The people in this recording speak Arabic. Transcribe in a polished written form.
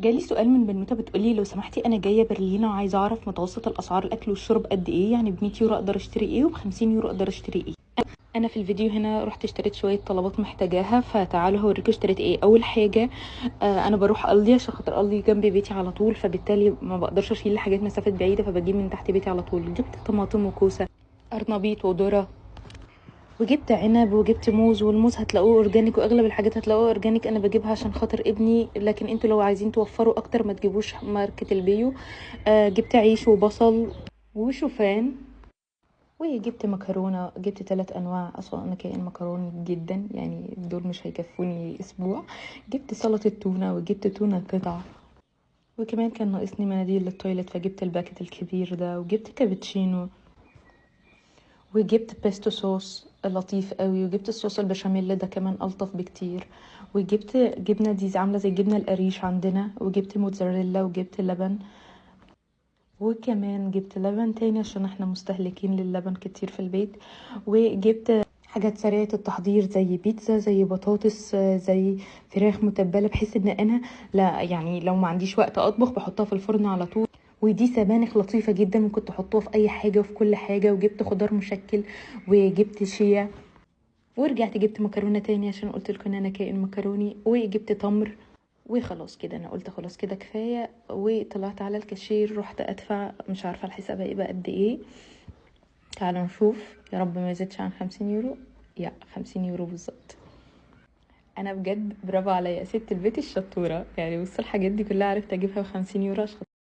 جالي سؤال من بنوته بتقولي لو سمحتي انا جايه برلين وعايزه اعرف متوسط الاسعار الاكل والشرب قد ايه، يعني ب 100 يورو اقدر اشتري ايه وب 50 يورو اقدر اشتري ايه. انا في الفيديو هنا رحت اشتريت شويه طلبات محتاجاها، فتعالوا هوريكم اشتريت ايه. اول حاجه انا بروح الدي عشان خاطر الدي جنب بيتي على طول، فبالتالي ما بقدرش اشيل حاجات مسافات بعيده، فبجيب من تحت بيتي على طول. جبت طماطم وكوسه ارنبيط وذره، وجبت عنب وجبت موز، والموز هتلاقوه اورجانيك واغلب الحاجات هتلاقوها اورجانيك. انا بجيبها عشان خاطر ابني، لكن انتوا لو عايزين توفروا اكتر ما تجيبوش ماركة البيو. جبت عيش وبصل وشوفان، وجبت مكرونة. جبت 3 انواع. اصلا انا كائن مكروني جدا، يعني دول مش هيكفوني اسبوع. جبت سلطة تونة وجبت تونة قطع، وكمان كان ناقصني مناديل للتويلت فجبت الباكت الكبير ده، وجبت كابتشينو، وجبت بيستو صوص لطيف قوي، وجبت الصوص البشاميل ده كمان الطف بكتير، وجبت جبنه دي عامله زي الجبنه القريش عندنا، وجبت موتزاريلا، وجبت لبن، وكمان جبت لبن تاني عشان احنا مستهلكين للبن كتير في البيت، وجبت حاجات سريعة التحضير زي بيتزا، زي بطاطس، زي فراخ متبلة، بحيث ان انا لا يعني لو ما عنديش وقت اطبخ بحطها في الفرن على طول. ودي سبانخ لطيفة جدا، ممكن تحطوها في اي حاجة وفي كل حاجة. وجبت خضار مشكل، وجبت شيا، ورجعت جبت مكرونة تاني عشان قلت لكم ان انا كائن مكروني، وجبت تمر. وخلاص كده انا قلت خلاص كده كفاية، وطلعت على الكاشير رحت ادفع. مش عارفة الحساب هيبقى قد ايه، تعالوا نشوف. يا رب ما يزيدش عن 50 يورو. يا 50 يورو بالظبط. انا بجد برافو عليا ست البيت الشطورة، يعني بص الحاجات دي كلها عرفت اجيبها ب50 يورو عشان